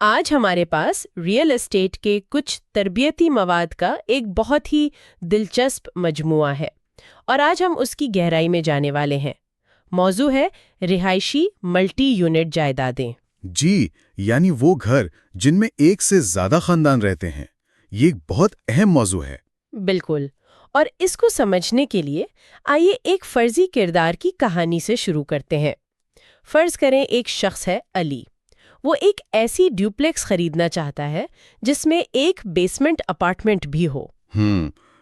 آج ہمارے پاس real estate کے کچھ تربیتی مواد کا ایک بہت ہی دلچسپ مجموعہ ہے اور آج ہم اس کی گہرائی میں جانے والے ہیں۔ موضوع ہے رہائشی ملٹی یونٹ جائیدادیں۔ جی، یعنی وہ گھر جن میں ایک سے زیادہ خاندان رہتے ہیں۔ یہ ایک بہت اہم موضوع ہے۔ بالکل، اور اس کو سمجھنے کے لیے آئیے ایک فرضی کردار کی کہانی سے شروع کرتے ہیں۔ فرض کریں ایک شخص ہے علی۔ وہ ایک ایسی ڈیوپلیکس خریدنا چاہتا ہے جس میں ایک بیسمنٹ اپارٹمنٹ بھی ہو۔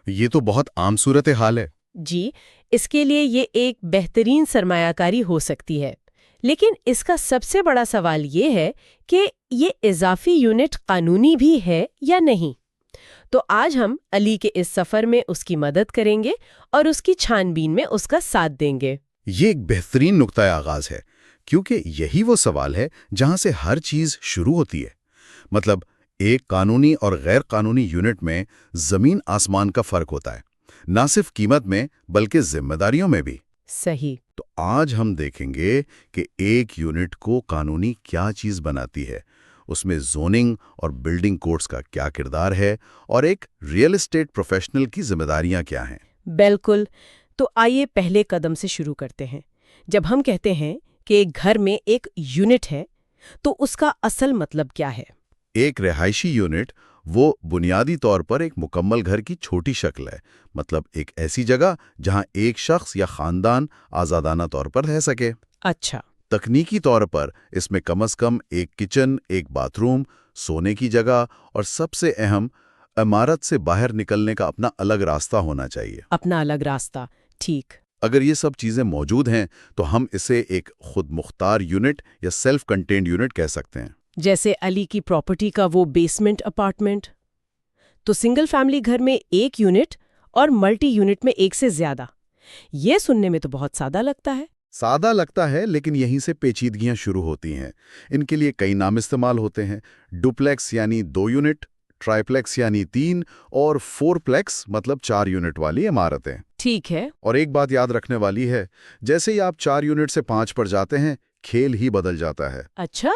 یہ تو بہت عام صورتحال ہے۔ جی، اس کے لیے یہ ایک بہترین سرمایہ کاری ہو سکتی ہے، لیکن اس کا سب سے بڑا سوال یہ ہے کہ یہ اضافی یونٹ قانونی بھی ہے یا نہیں۔ تو آج ہم علی کے اس سفر میں اس کی مدد کریں گے اور اس کی چھان بین میں اس کا ساتھ دیں گے۔ یہ ایک بہترین نقطۂ آغاز ہے، کیونکہ یہی وہ سوال ہے جہاں سے ہر چیز شروع ہوتی ہے۔ مطلب ایک قانونی اور غیر قانونی یونٹ میں زمین آسمان کا فرق ہوتا ہے، نہ صرف قیمت میں بلکہ ذمہ داریوں میں بھی۔ صحیح۔ تو آج ہم دیکھیں گے کہ ایک یونٹ کو قانونی کیا چیز بناتی ہے، اس میں زوننگ اور بلڈنگ کوڈز کا کیا کردار ہے، اور ایک ریئل اسٹیٹ پروفیشنل کی ذمہ داریاں کیا ہیں۔ بالکل، تو آئیے پہلے قدم سے شروع کرتے ہیں۔ جب ہم کہتے ہیں کہ ایک گھر میں ایک یونٹ ہے تو اس کا اصل مطلب کیا ہے؟ ایک رہائشی یونٹ وہ بنیادی طور پر ایک مکمل گھر کی چھوٹی شکل ہے، مطلب ایک ایسی جگہ جہاں ایک شخص یا خاندان آزادانہ طور پر رہ سکے۔ اچھا۔ تکنیکی طور پر اس میں کم از کم ایک کچن، ایک باتھ روم، سونے کی جگہ اور سب سے اہم، عمارت سے باہر نکلنے کا اپنا الگ راستہ ہونا چاہیے۔ اپنا الگ راستہ، ٹھیک۔ اگر یہ سب چیزیں موجود ہیں تو ہم اسے ایک خود مختار یونٹ یا سیلف کنٹینڈ یونٹ کہہ سکتے ہیں۔ جیسے علی کی پراپرٹی کا وہ بیسمنٹ اپارٹمنٹ۔ تو سنگل فیملی گھر میں ایک یونٹ اور ملٹی یونٹ میں ایک سے زیادہ، یہ سننے میں تو بہت سادہ لگتا ہے۔ سادہ لگتا ہے، لیکن یہیں سے پیچیدگیاں شروع ہوتی ہیں۔ ان کے لیے کئی نام استعمال ہوتے ہیں۔ ڈوپلیکس یعنی 2 یونٹ، ٹرائیپلیکس یعنی 3، اور 4 پلیکس مطلب 4 یونٹ والی عمارتیں۔ ٹھیک ہے۔ اور ایک بات یاد رکھنے والی ہے، جیسے ہی آپ 4 یونٹ سے 5 پر جاتے ہیں، کھیل ہی بدل جاتا ہے۔ اچھا،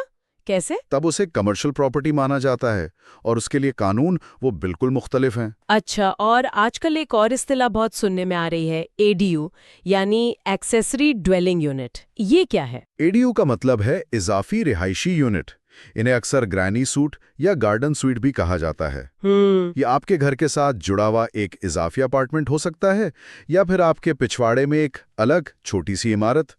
کیسے؟ تب اسے کمرشل پراپرٹی مانا جاتا ہے، اور اس کے لیے قانون وہ بالکل مختلف ہیں۔ اچھا، اور آج کل ایک اور اصطلاح بہت سننے میں آ رہی ہے، ADU یعنی ایکسیسری ڈویلنگ یونٹ۔ یہ کیا ہے؟ ADU کا مطلب ہے اضافی رہائشی یونٹ۔ انہیں اکثر گرینی سوٹ یا گارڈن سویٹ بھی کہا جاتا ہے۔ یہ آپ کے گھر کے ساتھ جڑا ہوا ایک اضافی اپارٹمنٹ ہو سکتا ہے، یا پھر آپ کے پچھواڑے میں ایک الگ چھوٹی سی عمارت۔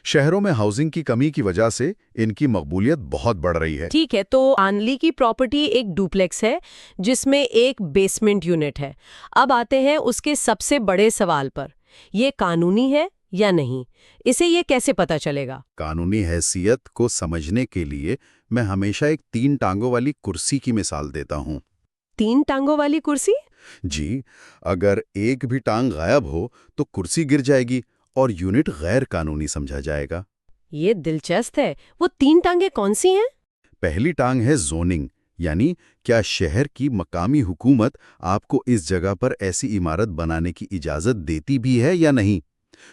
شہروں میں ہاؤسنگ کی کمی کی وجہ سے ان کی مقبولیت بہت بڑھ رہی ہے۔ ٹھیک ہے، تو آنلی کی پراپرٹی ایک ڈوپلیکس ہے جس میں ایک بیسمنٹ یونٹ ہے۔ اب آتے ہیں اس کے سب سے بڑے سوال پر، یہ قانونی ہے یا نہیں؟ اسے یہ کیسے پتا چلے گا؟ قانونی حیثیت کو سمجھنے کے لیے میں ہمیشہ ایک 3 ٹانگوں والی کرسی کی مثال دیتا ہوں۔ 3 ٹانگوں والی کرسی؟ جی، اگر ایک بھی ٹانگ غائب ہو تو کرسی گر جائے گی اور یونٹ غیر قانونی سمجھا جائے گا۔ یہ دلچسپ ہے، وہ 3 ٹانگیں کون سی ہیں؟ پہلی ٹانگ ہے زوننگ، یعنی کیا شہر کی مقامی حکومت آپ کو اس جگہ پر ایسی عمارت بنانے کی اجازت دیتی بھی ہے یا نہیں۔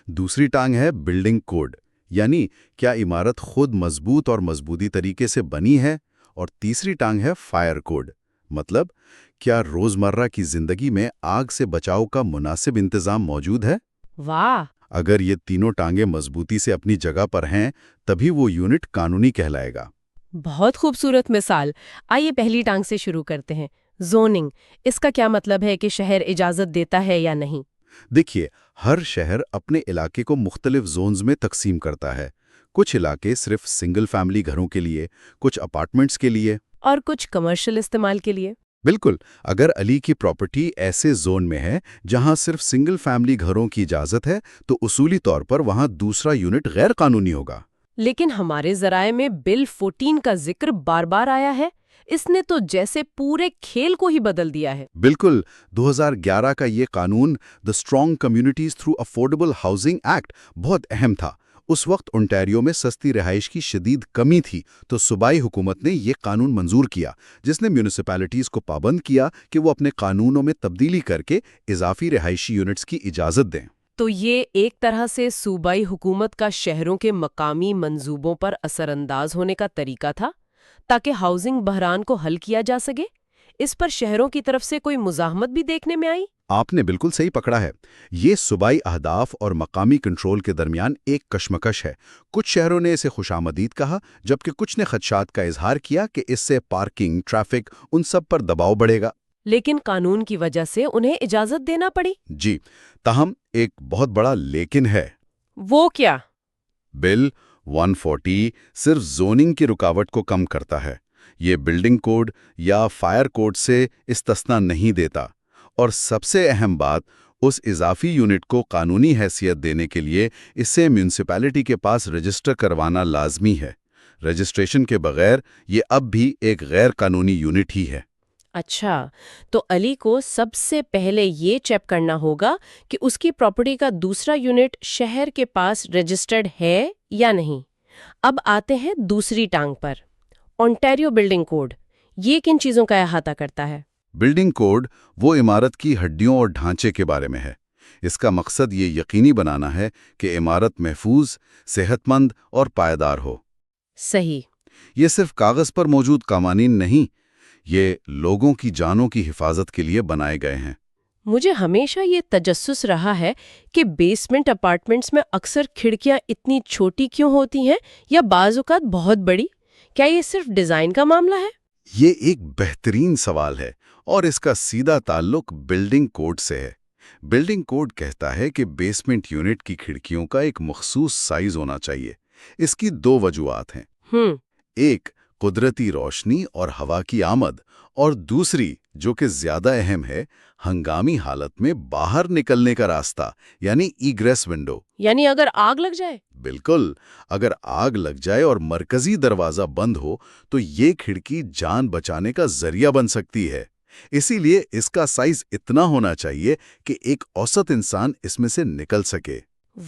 دوسری ٹانگ ہے بلڈنگ کوڈ، یعنی کیا عمارت خود مضبوط اور مضبوطی طریقے سے بنی ہے۔ اور تیسری ٹانگ ہے فائر کوڈ، مطلب کیا روزمرہ کی زندگی میں آگ سے بچاؤ کا مناسب انتظام موجود ہے۔ واہ! اگر یہ تینوں ٹانگیں مضبوطی سے اپنی جگہ پر ہیں تبھی وہ یونٹ قانونی کہلائے گا۔ بہت خوبصورت مثال۔ آئیے پہلی ٹانگ سے شروع کرتے ہیں، زوننگ۔ اس کا کیا مطلب ہے کہ شہر اجازت دیتا ہے یا نہیں؟ دیکھیے، ہر شہر اپنے علاقے کو مختلف زونز میں تقسیم کرتا ہے۔ کچھ علاقے صرف سنگل فیملی گھروں کے لیے، کچھ اپارٹمنٹس کے لیے، اور کچھ کمرشل استعمال کے لیے۔ بالکل، اگر علی کی پراپرٹی ایسے زون میں ہے جہاں صرف سنگل فیملی گھروں کی اجازت ہے تو اصولی طور پر وہاں دوسرا یونٹ غیر قانونی ہوگا۔ لیکن ہمارے ذرائع میں بل 14 کا ذکر بار بار آیا ہے، اس نے تو جیسے پورے کھیل کو ہی بدل دیا ہے۔ بالکل، 2011 کا یہ قانون the strong communities through affordable housing act بہت اہم تھا۔ اس وقت انٹیریو میں سستی رہائش کی شدید کمی تھی، تو صوبائی حکومت نے یہ قانون منظور کیا، جس نے میونسپیلٹیز کو پابند کیا کہ وہ اپنے قانونوں میں تبدیلی کر کے اضافی رہائشی یونٹس کی اجازت دیں۔ تو یہ ایک طرح سے صوبائی حکومت کا شہروں کے مقامی منصوبوں پر اثر انداز ہونے کا طریقہ تھا، تاکہ ہاؤسنگ بحران کو حل کیا جا سکے؟ اس پر شہروں کی طرف سے کوئی مزاحمت بھی دیکھنے میں آئی؟ آپ نے بالکل صحیح پکڑا ہے۔ یہ صوبائی اہداف اور مقامی کنٹرول کے درمیان ایک کشمکش ہے۔ کچھ شہروں نے اسے خوش آمدید کہا، جبکہ کچھ نے خدشات کا اظہار کیا کہ اس سے پارکنگ، ٹریفک، ان سب پر دباؤ بڑھے گا۔ لیکن قانون کی وجہ سے انہیں اجازت دینا پڑی۔ جی، تاہم ایک بہت بڑا لیکن ہے۔ وہ کیا؟ بل 140 صرف زوننگ کی رکاوٹ کو کم کرتا ہے۔ یہ بلڈنگ کوڈ یا فائر کوڈ سے استثنا نہیں دیتا، اور سب سے اہم بات، اس اضافی یونٹ کو قانونی حیثیت دینے کے لیے اسے میونسپیلٹی کے پاس رجسٹر کروانا لازمی ہے۔ رجسٹریشن کے بغیر یہ اب بھی ایک غیر قانونی یونٹ ہی ہے۔ اچھا، تو علی کو سب سے پہلے یہ چیک کرنا ہوگا کہ اس کی پراپرٹی کا دوسرا یونٹ شہر کے پاس رجسٹرڈ ہے یا نہیں۔ اب آتے ہیں دوسری ٹانگ پر، اونٹاریو بلڈنگ کوڈ۔ یہ کن چیزوں کا احاطہ کرتا ہے؟ بلڈنگ کوڈ وہ عمارت کی ہڈیوں اور ڈھانچے کے بارے میں ہے۔ اس کا مقصد یہ یقینی بنانا ہے کہ عمارت محفوظ، صحت مند اور پائیدار ہو۔ صحیح۔ یہ صرف کاغذ پر موجود قوانین نہیں، یہ لوگوں کی جانوں کی حفاظت کے لیے بنائے گئے ہیں۔ مجھے ہمیشہ یہ تجسس رہا ہے کہ بیسمنٹ اپارٹمنٹس میں اکثر کھڑکیاں اتنی چھوٹی کیوں ہوتی ہیں یا بعض اوقات بہت بڑی؟ کیا یہ صرف ڈیزائن کا معاملہ ہے؟ یہ ایک بہترین سوال ہے، اور اس کا سیدھا تعلق بلڈنگ کوڈ سے ہے۔ بلڈنگ کوڈ کہتا ہے کہ بیسمنٹ یونٹ کی کھڑکیوں کا ایک مخصوص سائز ہونا چاہیے۔ اس کی دو وجوہات ہیں۔ ایک، قدرتی روشنی اور ہوا کی آمد، اور دوسری، جو کہ زیادہ اہم ہے، ہنگامی حالت میں باہر نکلنے کا راستہ، یعنی ایگریس ونڈو۔ یعنی اگر آگ لگ جائے؟ بالکل، اگر آگ لگ جائے اور مرکزی دروازہ بند ہو تو یہ کھڑکی جان بچانے کا ذریعہ بن سکتی ہے۔ اسی لیے اس کا سائز اتنا ہونا چاہیے کہ ایک اوسط انسان اس میں سے نکل سکے۔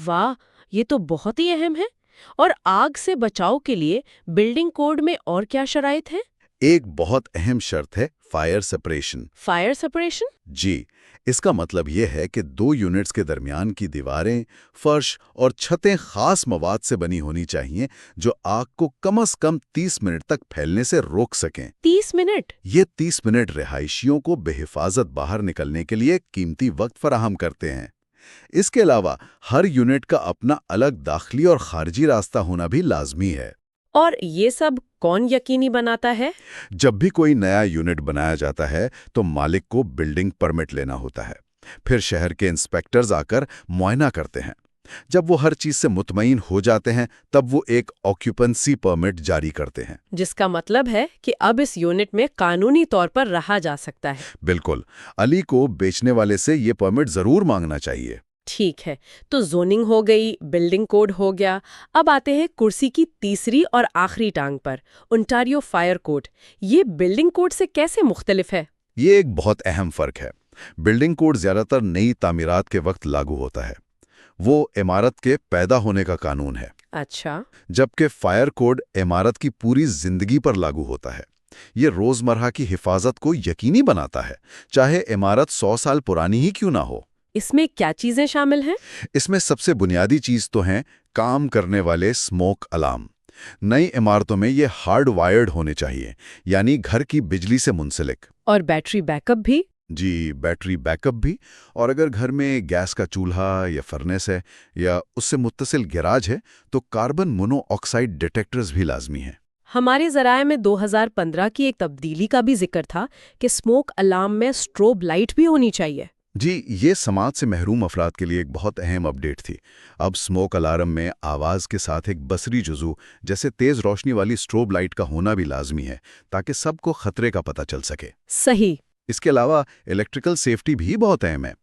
واہ، یہ تو بہت ہی اہم ہے۔ اور آگ سے بچاؤ کے لیے بلڈنگ کوڈ میں اور کیا شرائط ہیں؟ ایک بہت اہم شرط ہے فائر سپریشن۔ Fire suppression? جی، اس کا مطلب یہ ہے کہ دو یونٹس کے درمیان کی دیواریں، فرش اور چھتیں خاص مواد سے بنی ہونی چاہیے جو آگ کو کم از کم 30 منٹ تک پھیلنے سے روک سکیں۔ 30 منٹ؟ یہ 30 منٹ رہائشیوں کو بے حفاظت باہر نکلنے کے لیے قیمتی وقت فراہم کرتے ہیں۔ اس کے علاوہ ہر یونٹ کا اپنا الگ داخلی اور خارجی راستہ ہونا بھی لازمی ہے۔ اور یہ سب کون یقینی بناتا ہے؟ جب بھی کوئی نیا یونٹ بنایا جاتا ہے تو مالک کو بلڈنگ پرمٹ لینا ہوتا ہے۔ پھر شہر کے انسپیکٹرز آ کر معائنہ کرتے ہیں۔ جب وہ ہر چیز سے مطمئن ہو جاتے ہیں تب وہ ایک آکیوپنسی پرمٹ جاری کرتے ہیں، جس کا مطلب ہے کہ اب اس یونٹ میں قانونی طور پر رہا جا سکتا ہے۔ بالکل، علی کو بیچنے والے سے یہ پرمٹ ضرور مانگنا چاہیے۔ ٹھیک ہے، تو زوننگ ہو گئی، بلڈنگ کوڈ ہو گیا، اب آتے ہیں کرسی کی تیسری اور آخری ٹانگ پر، اونٹاریو فائر کوڈ۔ یہ بلڈنگ کوڈ سے کیسے مختلف ہے؟ یہ ایک بہت اہم فرق ہے۔ بلڈنگ کوڈ زیادہ تر نئی تعمیرات کے وقت لاگو ہوتا ہے۔ وہ عمارت کے پیدا ہونے کا قانون ہے۔ اچھا۔ جبکہ فائر کوڈ عمارت کی پوری زندگی پر لاگو ہوتا ہے۔ یہ روزمرہ کی حفاظت کو یقینی بناتا ہے، چاہے عمارت 100 سال پرانی ہی کیوں نہ ہو۔ اس میں کیا چیزیں شامل ہیں؟ اس میں سب سے بنیادی چیز تو ہیں کام کرنے والے اسموک الارم۔ نئی عمارتوں میں یہ ہارڈ وائرڈ ہونے چاہیے، یعنی گھر کی بجلی سے منسلک۔ اور بیٹری بیک اپ بھی؟ جی، بیٹری بیک اپ بھی۔ اور اگر گھر میں گیس کا چولہا یا فرنس ہے یا اس سے متصل گیراج ہے تو کاربن مونو آکسائڈ ڈیٹیکٹرز بھی لازمی ہیں۔ ہمارے ذرائع میں 2015 کی ایک تبدیلی کا بھی ذکر تھا کہ اسموک الارم میں اسٹروب لائٹ بھی ہونی چاہیے۔ جی، یہ سماعت سے محروم افراد کے لیے ایک بہت اہم اپڈیٹ تھی۔ اب اسموک الارم میں آواز کے ساتھ ایک بصری جزو جیسے تیز روشنی والی اسٹروب لائٹ کا ہونا بھی لازمی ہے تاکہ سب کو خطرے کا پتہ چل سکے۔ صحیح۔ اس کے علاوہ الیکٹریکل سیفٹی بھی بہت اہم ہے۔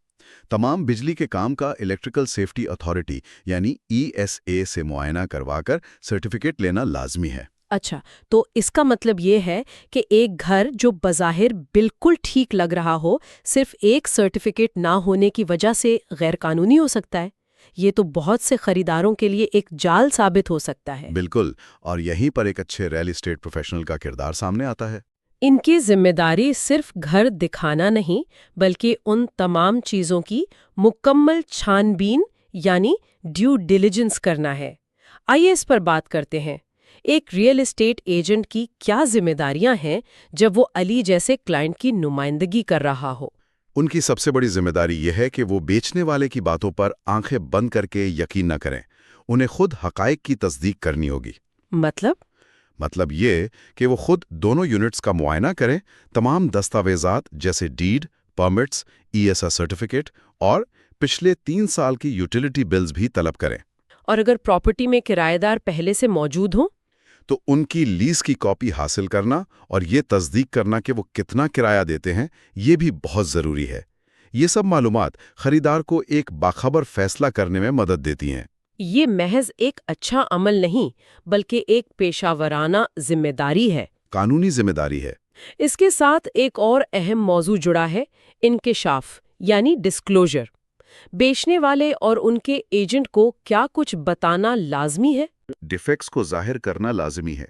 تمام بجلی کے کام کا الیکٹریکل سیفٹی اتھارٹی یعنی ESA سے معائنہ کروا کر سرٹیفکیٹ لینا لازمی ہے۔ اچھا، تو اس کا مطلب یہ ہے کہ ایک گھر جو بظاہر بالکل ٹھیک لگ رہا ہو، صرف ایک سرٹیفکیٹ نہ ہونے کی وجہ سے غیر قانونی ہو سکتا ہے۔ یہ تو بہت سے خریداروں کے لیے ایک جال ثابت ہو سکتا ہے۔ بالکل، اور یہیں پر ایک اچھے ریئل اسٹیٹ پروفیشنل کا کردار سامنے آتا ہے۔ ان کی ذمہ داری صرف گھر دکھانا نہیں بلکہ ان تمام چیزوں کی مکمل چھان بین یعنی ڈیو ڈیلیجنس کرنا ہے۔ آئیے اس پر بات کرتے ہیں۔ ایک ریئل اسٹیٹ ایجنٹ کی کیا ذمہ داریاں ہیں جب وہ علی جیسے کلائنٹ کی نمائندگی کر رہا ہو؟ ان کی سب سے بڑی ذمہ داری یہ ہے کہ وہ بیچنے والے کی باتوں پر آنکھیں بند کر کے یقین نہ کریں. انہیں خود حقائق کی تصدیق کرنی ہوگی. مطلب یہ کہ وہ خود دونوں یونٹس کا معائنہ کریں، تمام دستاویزات جیسے ڈیڈ، پرمٹس، ESR سرٹیفکیٹ اور پچھلے 3 سال کی یوٹیلیٹی بلز بھی طلب کریں. اور اگر پراپرٹی میں کرایہ دار پہلے سے موجود ہوں تو ان کی لیز کی کاپی حاصل کرنا اور یہ تصدیق کرنا کہ وہ کتنا کرایہ دیتے ہیں، یہ بھی بہت ضروری ہے. یہ سب معلومات خریدار کو ایک باخبر فیصلہ کرنے میں مدد دیتی ہیں. یہ محض ایک اچھا عمل نہیں بلکہ ایک پیشہ ورانہ ذمہ داری ہے، قانونی ذمہ داری ہے. اس کے ساتھ ایک اور اہم موضوع جڑا ہے، انکشاف یعنی ڈسکلوجر. بیچنے والے اور ان کے ایجنٹ کو کیا کچھ بتانا لازمی ہے؟ ڈیفیکٹس کو ظاہر کرنا لازمی ہے.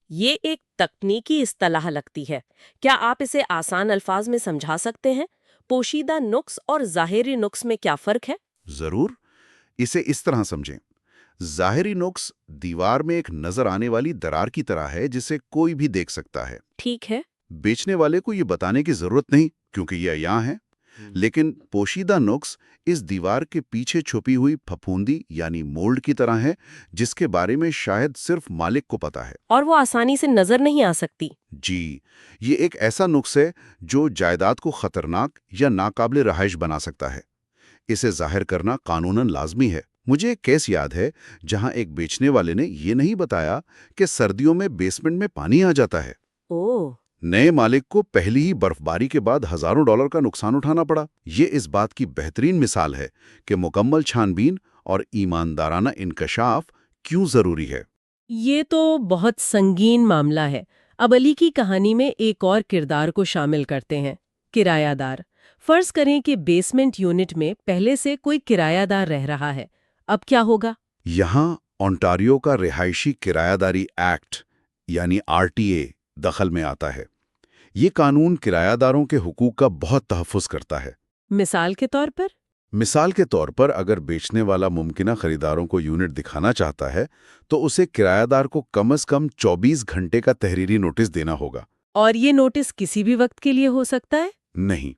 یہ ایک تکنیکی اصطلاح لگتی ہے. کیا آپ اسے آسان الفاظ میں سمجھا سکتے ہیں؟ پوشیدہ نقص اور ظاہری نقص میں کیا فرق ہے؟ ضرور. اسے اس طرح سمجھیں. ظاہری نقص دیوار میں ایک نظر آنے والی درار کی طرح ہے جسے کوئی بھی دیکھ سکتا ہے. ٹھیک ہے. بیچنے والے کو یہ بتانے کی ضرورت نہیں کیونکہ یہ عیاں ہے. لیکن پوشیدہ نقص اس دیوار کے پیچھے چھپی ہوئی پھپھوندی یعنی مولڈ کی طرح ہے جس کے بارے میں شاید صرف مالک کو پتا ہے. اور وہ آسانی سے نظر نہیں آ سکتی. جی، یہ ایک ایسا نقص ہے جو جائیداد کو خطرناک یا ناقابل رہائش بنا سکتا ہے. اسے ظاہر کرنا قانوناً لازمی ہے. مجھے ایک کیس یاد ہے جہاں ایک بیچنے والے نے یہ نہیں بتایا کہ سردیوں میں بیسمنٹ میں پانی آ جاتا ہے. اوہ. نئے مالک کو پہلی ہی برفباری کے بعد ہزاروں ڈالر کا نقصان اٹھانا پڑا. یہ اس بات کی بہترین مثال ہے کہ مکمل چھان بین اور ایماندارانہ انکشاف کیوں ضروری ہے. یہ تو بہت سنگین معاملہ ہے. اب علی کی کہانی میں ایک اور کردار کو شامل کرتے ہیں، کرایہ دار. فرض کریں کہ بیسمنٹ یونٹ میں پہلے سے کوئی کرایہ دار رہ رہا ہے. اب کیا ہوگا؟ یہاں اونٹاریو کا رہائشی کرایہ داری ایکٹ یعنی RTA دخل میں آتا ہے. یہ قانون کرایہ داروں کے حقوق کا بہت تحفظ کرتا ہے. مثال کے طور پر اگر بیچنے والا ممکنہ خریداروں کو یونٹ دکھانا چاہتا ہے تو اسے کرایہ دار کو کم از کم 24 گھنٹے کا تحریری نوٹس دینا ہوگا. اور یہ نوٹس کسی بھی وقت کے لیے ہو سکتا ہے؟ نہیں،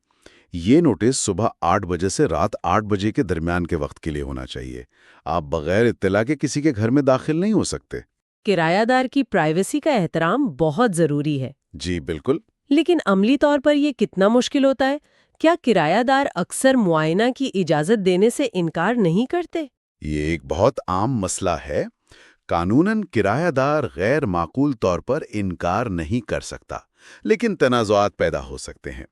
یہ نوٹس صبح 8 بجے سے رات 8 بجے کے درمیان کے وقت کے لیے ہونا چاہیے. آپ بغیر اطلاع کے کسی کے گھر میں داخل نہیں ہو سکتے. کرایہ دار کی پرائیویسی کا احترام بہت ضروری ہے. جی بالکل. لیکن عملی طور پر یہ کتنا مشکل ہوتا ہے؟ کیا کرایہ دار اکثر معائنہ کی اجازت دینے سے انکار نہیں کرتے؟ یہ ایک بہت عام مسئلہ ہے. قانوناً کرایہ دار غیر معقول طور پر انکار نہیں کر سکتا، لیکن تنازعات پیدا ہو سکتے ہیں.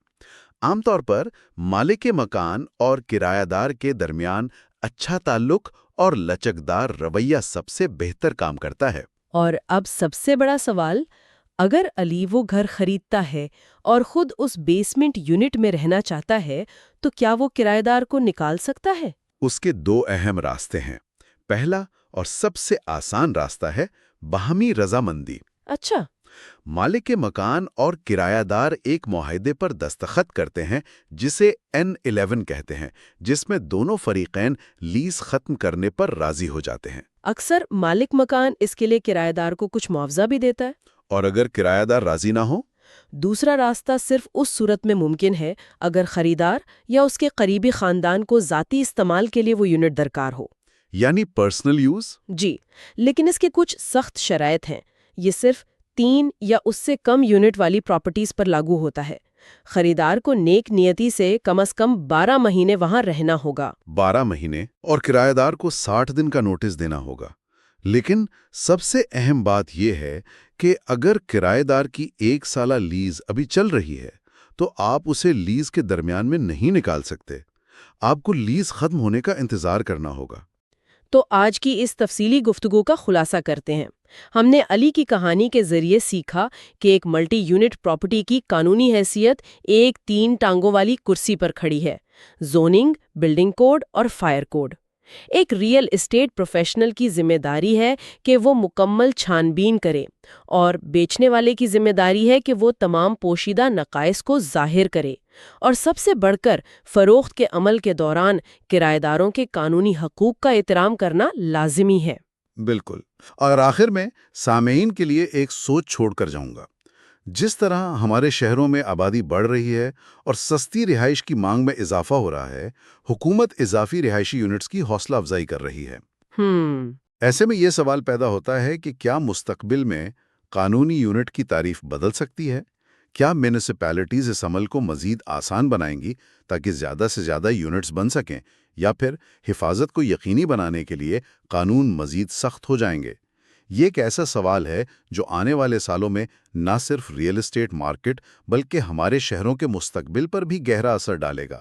عام طور پر مالک مکان اور کرایہ دار کے درمیان اچھا تعلق اور لچکدار رویہ سب سے بہتر کام کرتا ہے. اور اب سب سے بڑا سوال، اگر علی وہ گھر خریدتا ہے اور خود اس بیسمنٹ یونٹ میں رہنا چاہتا ہے تو کیا وہ کرایہ دار کو نکال سکتا ہے؟ اس کے 2 اہم راستے ہیں. پہلا اور سب سے آسان راستہ ہے باہمی رضامندی. اچھا. مالک مکان اور کرایہ دار ایک معاہدے پر دستخط کرتے ہیں جسے N11 کہتے ہیں، جس میں دونوں فریقین لیز ختم کرنے پر راضی ہو جاتے ہیں. اکثر مالک مکان اس کے لیے کرایہ دار کو کچھ معاوضہ بھی دیتا ہے. اور اگر کرایہ دار راضی نہ ہو؟ دوسرا راستہ صرف اس صورت میں ممکن ہے اگر خریدار یا اس کے قریبی خاندان کو ذاتی استعمال کے لیے وہ یونٹ درکار ہو. یعنی پرسنل یوز؟ جی، لیکن اس کے کچھ سخت شرائط ہیں. یہ صرف 3 یا اس سے کم یونٹ والی پراپرٹیز پر لاگو ہوتا ہے. خریدار کو نیک نیتی سے کم از کم 12 مہینے وہاں رہنا ہوگا. 12 مہینے اور کرایہ دار کو 60 دن کا نوٹس دینا ہوگا. لیکن سب سے اہم بات یہ ہے کہ اگر کرایہ دار کی 1 سالہ لیز ابھی چل رہی ہے تو آپ اسے لیز کے درمیان میں نہیں نکال سکتے. آپ کو لیز ختم ہونے کا انتظار کرنا ہوگا. تو آج کی اس تفصیلی گفتگو کا خلاصہ کرتے ہیں. ہم نے علی کی کہانی کے ذریعے سیکھا کہ ایک ملٹی یونٹ پراپرٹی کی قانونی حیثیت ایک 3 ٹانگوں والی کرسی پر کھڑی ہے: زوننگ، بلڈنگ کوڈ اور فائر کوڈ. ایک ریئل اسٹیٹ پروفیشنل کی ذمہ داری ہے کہ وہ مکمل چھان بین کرے، اور بیچنے والے کی ذمہ داری ہے کہ وہ تمام پوشیدہ نقائص کو ظاہر کرے. اور سب سے بڑھ کر فروخت کے عمل کے دوران کرایہ داروں کے قانونی حقوق کا احترام کرنا لازمی ہے. بالکل۔ اور آخر میں سامعین کے لیے ایک سوچ چھوڑ کر جاؤں گا۔ جس طرح ہمارے شہروں میں آبادی بڑھ رہی ہے اور سستی رہائش کی مانگ میں اضافہ ہو رہا ہے، حکومت اضافی رہائشی یونٹس کی حوصلہ افزائی کر رہی ہے۔ ہم ایسے میں یہ سوال پیدا ہوتا ہے کہ کیا مستقبل میں قانونی یونٹ کی تعریف بدل سکتی ہے؟ کیا میونسپیلٹیز اس عمل کو مزید آسان بنائیں گی تاکہ زیادہ سے زیادہ یونٹس بن سکیں، یا پھر حفاظت کو یقینی بنانے کے لیے قانون مزید سخت ہو جائیں گے؟ یہ ایک ایسا سوال ہے جو آنے والے سالوں میں نہ صرف ریئل اسٹیٹ مارکیٹ بلکہ ہمارے شہروں کے مستقبل پر بھی گہرا اثر ڈالے گا۔